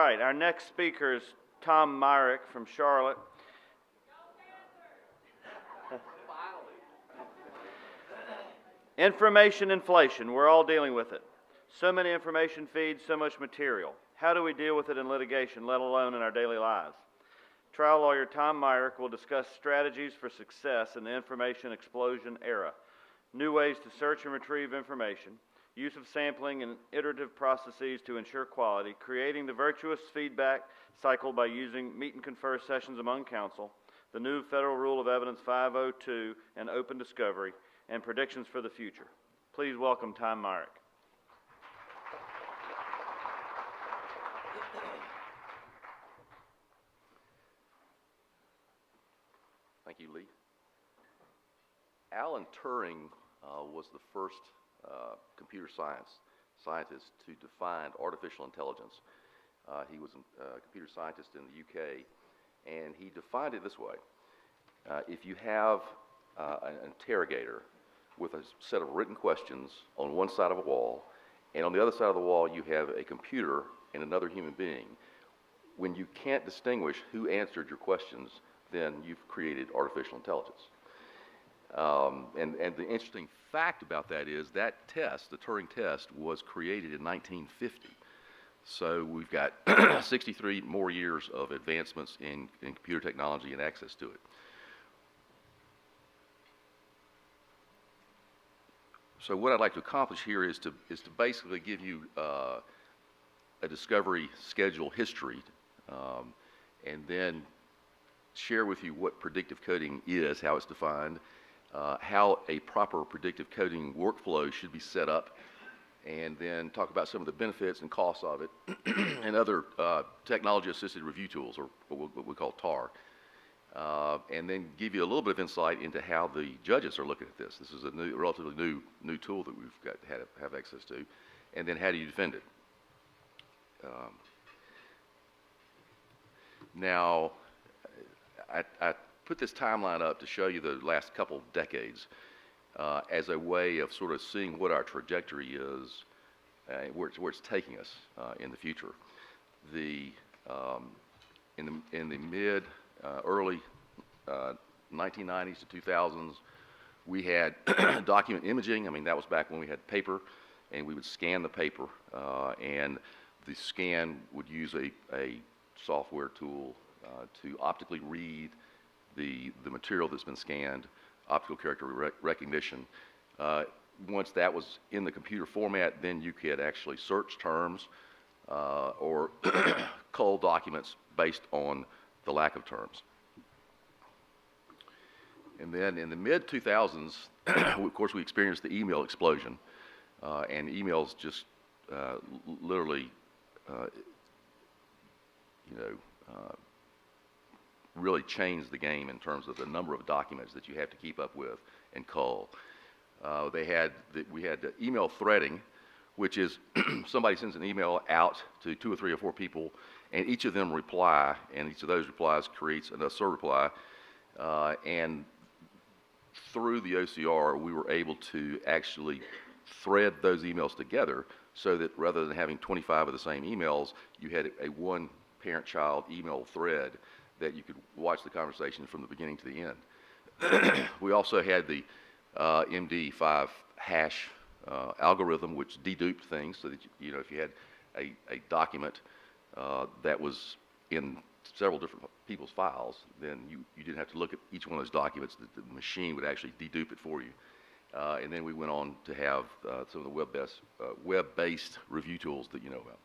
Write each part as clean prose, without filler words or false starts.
right, our next speaker is Tom Myrick from Charlotte. Information inflation, we're all dealing with it. So many information feeds, so much material. How do we deal with it in litigation, let alone in our daily lives? Trial lawyer Tom Myrick will discuss strategies for success in the information explosion era, new ways to search and retrieve information, use of sampling and iterative processes to ensure quality, creating the virtuous feedback cycle by using meet-and-confer sessions among counsel, the new Federal Rule of Evidence 502 and open discovery, and predictions for the future. Please welcome Tom Myrick. Thank you, Lee. Alan Turing was the first computer scientist to define artificial intelligence. He was a computer scientist in the UK, and he defined it this way. If you have an interrogator with a set of written questions on one side of a wall, and on the other side of the wall you have a computer and another human being, when you can't distinguish who answered your questions, then you've created artificial intelligence. And the interesting fact about that is that test, the Turing test, was created in 1950. So we've got 63 more years of advancements in computer technology and access to it. So what I'd like to accomplish here is to basically give you a discovery schedule history, and then share with you what predictive coding is, how it's defined, how a proper predictive coding workflow should be set up, and then talk about some of the benefits and costs of it, and other technology-assisted review tools, or what we call TAR. And then give you a little bit of insight into how the judges are looking at this. This is a relatively new tool that we've got to have access to. And then how do you defend it? Now, I put this timeline up to show you the last couple decades as a way of sort of seeing what our trajectory is, where it's taking us in the future. In the mid early 1990s to 2000s, we had document imaging. I mean, that was back when we had paper, and we would scan the paper, and the scan would use a software tool to optically read the material that's been scanned, optical character recognition. Once that was in the computer format, then you could actually search terms or cull documents based on the lack of terms. And then in the mid-2000s, of course, we experienced the email explosion, and emails just literally, really changed the game in terms of the number of documents that you have to keep up with and cull. We had the email threading, which is somebody sends an email out to 2 or 3 or 4 people, and each of them reply, and each of those replies creates a surreply. And through the OCR, we were able to actually thread those emails together so that rather than having 25 of the same emails, you had a one parent-child email thread that you could watch the conversation from the beginning to the end. We also had the Md5 Hash Algorithm, which deduped things so that, if you had a document that was in several different people's files, then you didn't have to look at each one of those documents. The machine would actually dedupe it for you. And then we went on to have some of the web-based review tools that you know about.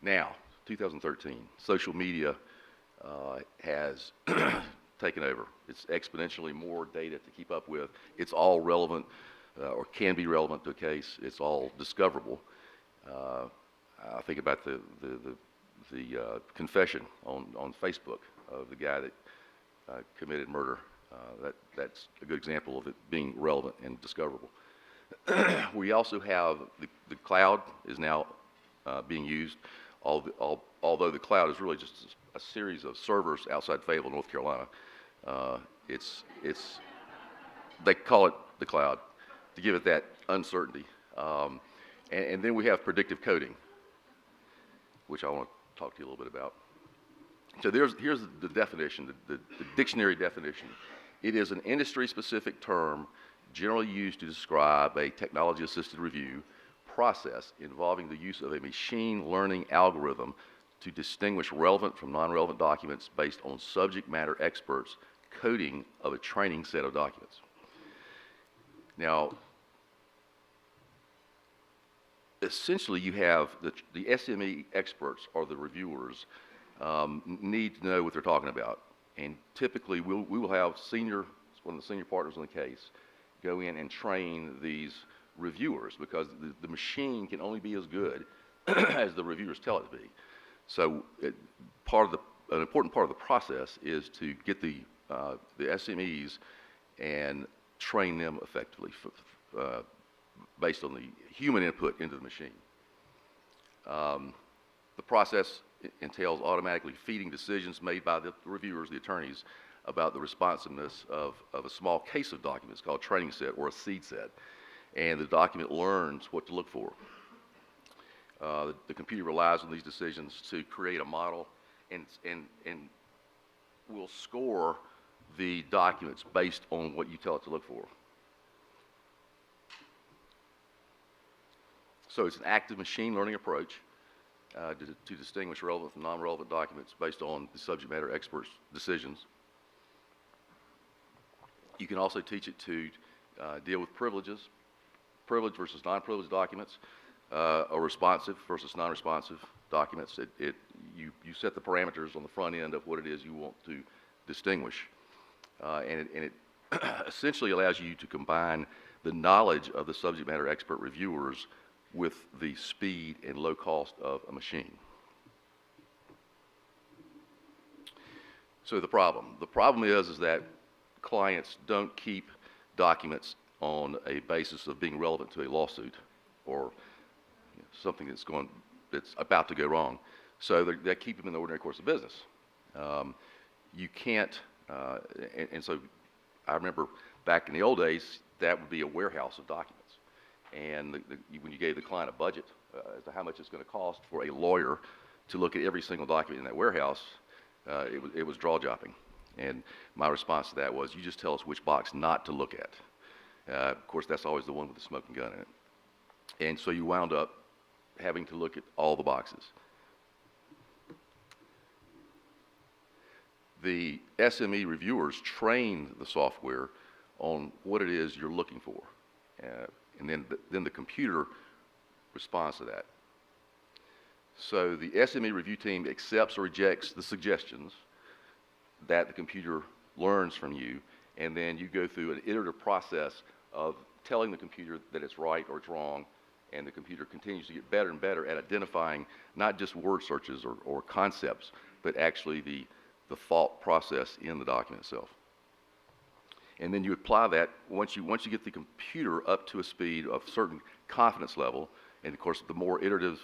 Now, 2013, social media has taken over. It's exponentially more data to keep up with. It's all relevant or can be relevant to a case. It's all discoverable. I think about the confession on Facebook of the guy that committed murder. That's a good example of it being relevant and discoverable. We also have the cloud is now being used, although the cloud is really just a series of servers outside Fayetteville, North Carolina. They call it the cloud to give it that uncertainty. And then we have predictive coding. which I want to talk to you a little bit about. So here's the definition, the dictionary definition. It is an industry-specific term generally used to describe a technology-assisted review process involving the use of a machine learning algorithm to distinguish relevant from non-relevant documents based on subject matter experts' coding of a training set of documents. Now, essentially you have the SME experts, or the reviewers, need to know what they're talking about. And typically we will have one of the senior partners in the case go in and train these reviewers, because the machine can only be as good as the reviewers tell it to be. So an important part of the process is to get the SMEs and train them effectively based on the human input into the machine. The process entails automatically feeding decisions made by the reviewers, the attorneys, about the responsiveness of a small case of documents called a training set or a seed set. And the document learns what to look for. The computer relies on these decisions to create a model and will score the documents based on what you tell it to look for. So it's an active machine learning approach to distinguish relevant from non-relevant documents based on the subject matter experts' decisions. You can also teach it to deal with privileges, privileged versus non-privileged documents, or responsive versus non-responsive documents. You set the parameters on the front end of what it is you want to distinguish. And it essentially allows you to combine the knowledge of the subject matter expert reviewers with the speed and low cost of a machine. So the problem is that clients don't keep documents on a basis of being relevant to a lawsuit or something that's about to go wrong. So they keep them in the ordinary course of business. You can't, and so I remember back in the old days, that would be a warehouse of documents. And when you gave the client a budget as to how much it's going to cost for a lawyer to look at every single document in that warehouse, it was jaw-dropping. And my response to that was, you just tell us which box not to look at. Of course, that's always the one with the smoking gun in it. And so you wound up having to look at all the boxes. The SME reviewers train the software on what it is you're looking for. And then the computer responds to that. So the SME review team accepts or rejects the suggestions that the computer learns from you, and then you go through an iterative process of telling the computer that it's right or it's wrong, and the computer continues to get better and better at identifying not just word searches or concepts, but actually the thought process in the document itself. And then you apply that once you get the computer up to a speed of certain confidence level, and of course the more iterative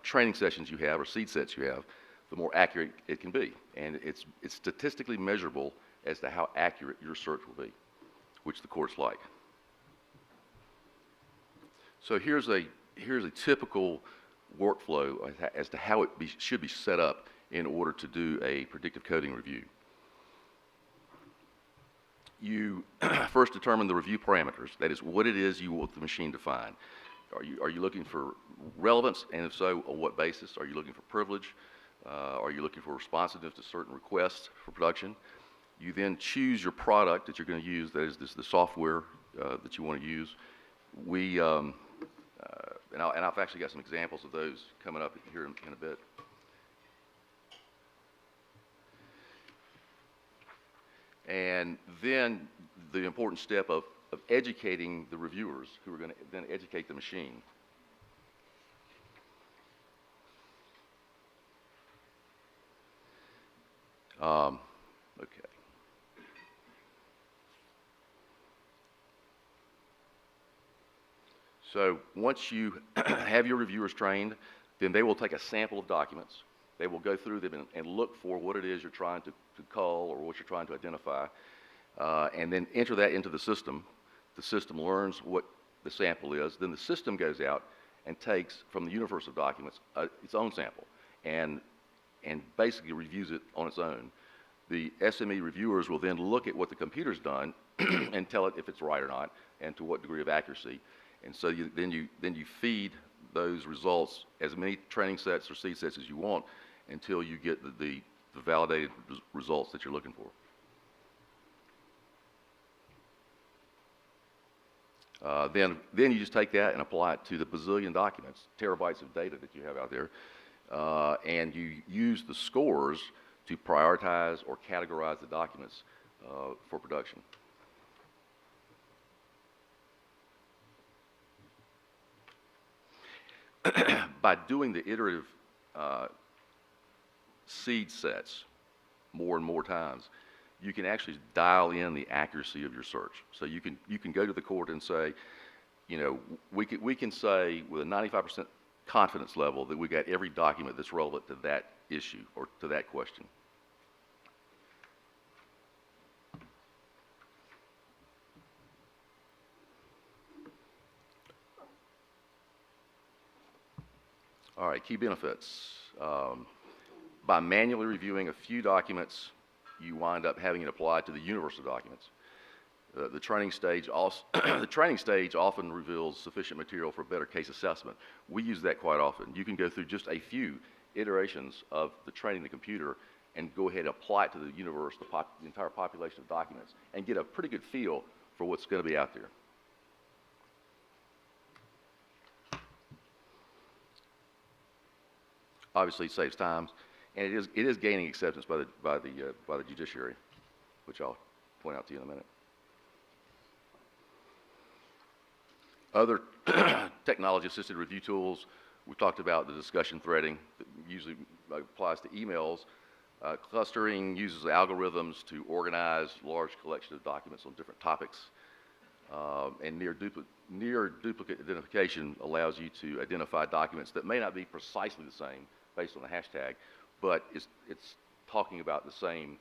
training sessions you have or seed sets you have, the more accurate it can be. And it's statistically measurable as to how accurate your search will be, which the courts like. So here's a typical workflow as to how it should be set up in order to do a predictive coding review. You first determine the review parameters, that is what it is you want the machine to find. Are you looking for relevance, and if so, on what basis? Are you looking for privilege? Are you looking for responsiveness to certain requests for production? You then choose your product that you're going to use, that is the software that you want to use. And I've actually got some examples of those coming up here in a bit. And then the important step of educating the reviewers, who are going to then educate the machine. Okay. So once you have your reviewers trained, then they will take a sample of documents. They will go through them and look for what it is you're trying to cull or what you're trying to identify, and then enter that into the system. The system learns what the sample is. Then the system goes out and takes from the universe of documents its own sample and basically reviews it on its own. The SME reviewers will then look at what the computer's done and tell it if it's right or not and to what degree of accuracy. And so then you feed those results as many training sets or seed sets as you want until you get the validated results that you're looking for. Then you just take that and apply it to the bazillion documents, terabytes of data that you have out there, and you use the scores to prioritize or categorize the documents for production. By doing the iterative seed sets more and more times, you can actually dial in the accuracy of your search. So you can go to the court and say, you know, we can say with a 95% confidence level that we got every document that's relevant to that issue or to that question. All right, key benefits. By manually reviewing a few documents, you wind up having it applied to the universe of documents. The training stage also the training stage often reveals sufficient material for better case assessment. We use that quite often. You can go through just a few iterations of the training the computer and go ahead and apply it to the universe, the entire population of documents, and get a pretty good feel for what's going to be out there. Obviously, it saves time, and it is gaining acceptance by the judiciary, which I'll point out to you in a minute. Other technology-assisted review tools, we talked about the discussion threading that usually applies to emails. Clustering uses algorithms to organize large collection of documents on different topics. And near duplicate identification allows you to identify documents that may not be precisely the same based on the hashtag, but it's talking about the same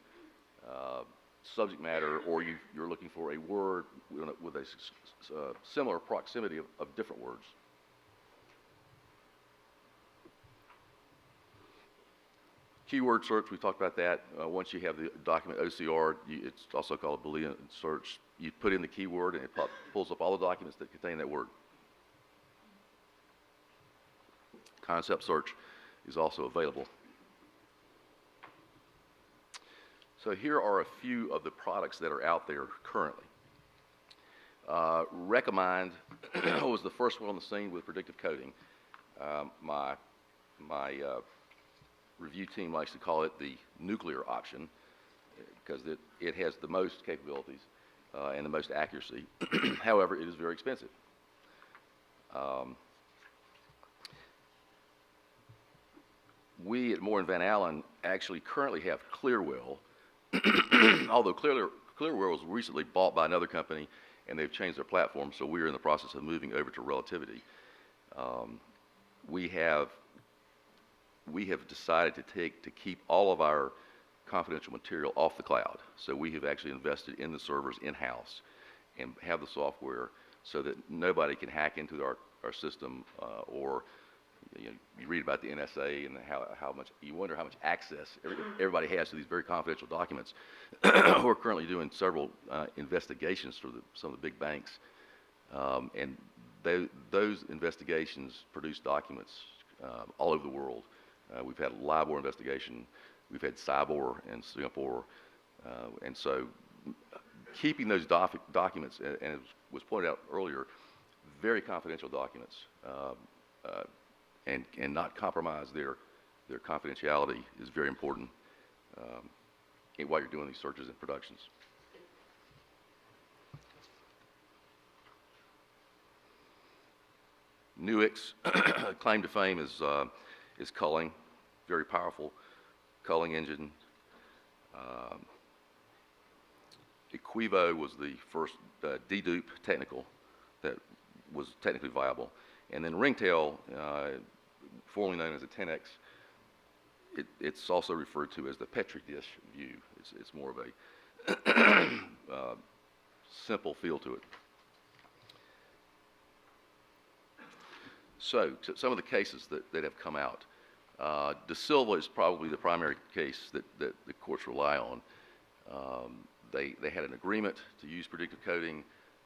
subject matter, or you're looking for a word with a similar proximity of different words. Keyword search, we talked about that. Once you have the document OCR, it's also called a Boolean search. You put in the keyword and it pulls up all the documents that contain that word. Concept search is also available. So here are a few of the products that are out there currently. Recomind was the first one on the scene with predictive coding. My review team likes to call it the nuclear option because it has the most capabilities and the most accuracy. However, it is very expensive. We at Moore & Van Allen actually currently have Clearwell, although Clearwell was recently bought by another company and they've changed their platform, so we're in the process of moving over to Relativity. We have decided to keep all of our confidential material off the cloud. So we have actually invested in the servers in-house and have the software so that nobody can hack into our system or you read about the NSA and how much, you wonder how much access everybody has to these very confidential documents. We're currently doing several investigations for some of the big banks. And those investigations produce documents all over the world. We've had a LIBOR investigation, we've had CYBOR in Singapore, and so keeping those documents, and it was pointed out earlier, very confidential documents, and not compromise their confidentiality is very important while you're doing these searches and productions. Nuix, claim to fame is culling, very powerful culling engine. Equivo was the first dedupe technical that was technically viable. And then Ringtail, formerly known as a 10x, it's also referred to as the Petri dish view. It's more of a simple feel to it. So some of the cases that have come out. De Silva is probably the primary case that the courts rely on. They had an agreement to use predictive coding.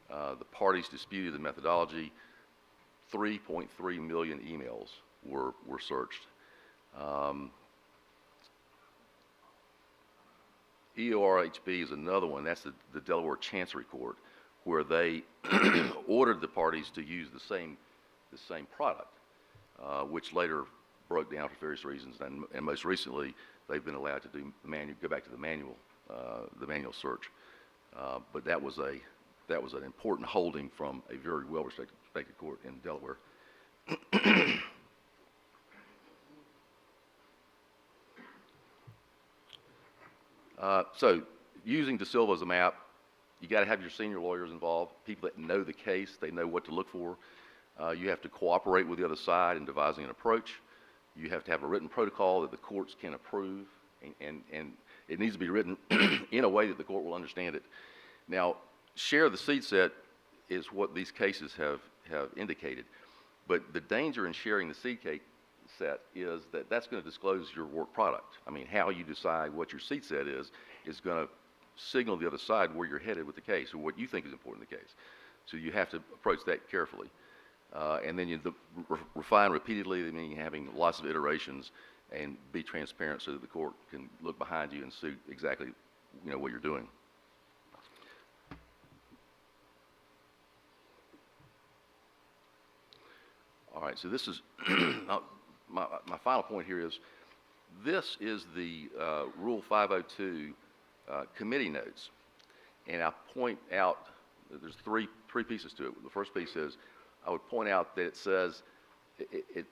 The parties disputed the methodology. 3.3 million emails were searched. EORHB is another one. That's the Delaware Chancery Court, where they ordered the parties to use the same product, which later broke down for various reasons. And most recently, they've been allowed to do go back to the manual search. But that was an important holding from a very well-respected court in Delaware. So using De Silva as a map, you got to have your senior lawyers involved, people that know the case, they know what to look for. You have to cooperate with the other side in devising an approach. You have to have a written protocol that the courts can approve, and it needs to be written in a way that the court will understand it. Now, share the seed set is what these cases have indicated, but the danger in sharing the seed set is that that's going to disclose your work product. I mean, how you decide what your seed set is going to signal the other side where you're headed with the case or what you think is important in the case. So you have to approach that carefully. And then you refine repeatedly, meaning having lots of iterations, and be transparent so that the court can look behind you and see exactly what you're doing. All right, so this is my final point here is this is the Rule 502 committee notes, and I point out that there's three pieces to it. The first piece is I would point out that it says it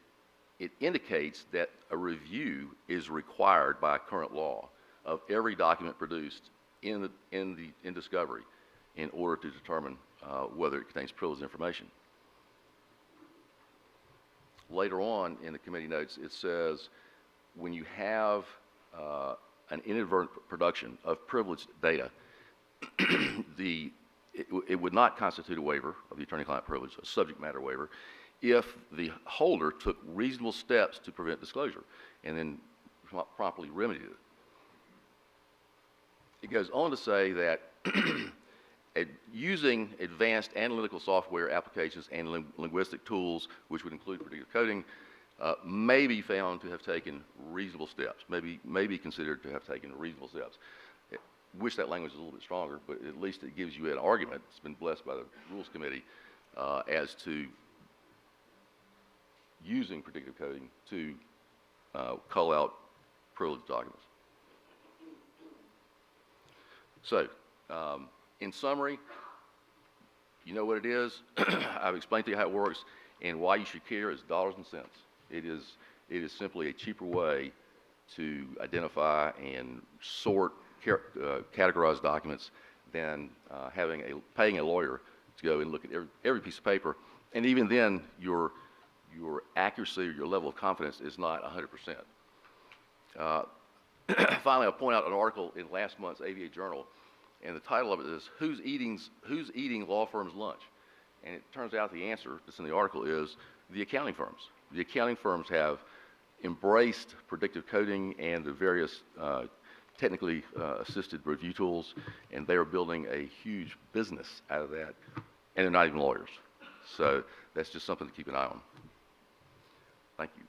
indicates that a review is required by current law of every document produced in discovery in order to determine whether it contains privileged information. Later on in the committee notes, it says when you have an inadvertent production of privileged data, it would not constitute a waiver of the attorney-client privilege, a subject matter waiver, if the holder took reasonable steps to prevent disclosure and then promptly remedied it. It goes on to say that using advanced analytical software applications and linguistic tools, which would include predictive coding, may be found to have taken reasonable steps, may be considered to have taken reasonable steps. Wish that language was a little bit stronger, but at least it gives you an argument. It's been blessed by the Rules Committee as to using predictive coding to call out privileged documents. So, in summary, you know what it is. I've explained to you how it works, and why you should care is dollars and cents. It is simply a cheaper way to identify and sort, categorize documents than paying a lawyer to go and look at every piece of paper. And even then, your accuracy or your level of confidence is not 100%. Finally, I'll point out an article in last month's ABA Journal, and the title of it is Who's Eating Law Firms' Lunch? And it turns out the answer that's in the article is the accounting firms. The accounting firms have embraced predictive coding and the various technically assisted review tools, and they are building a huge business out of that, and they're not even lawyers. So that's just something to keep an eye on. Thank you.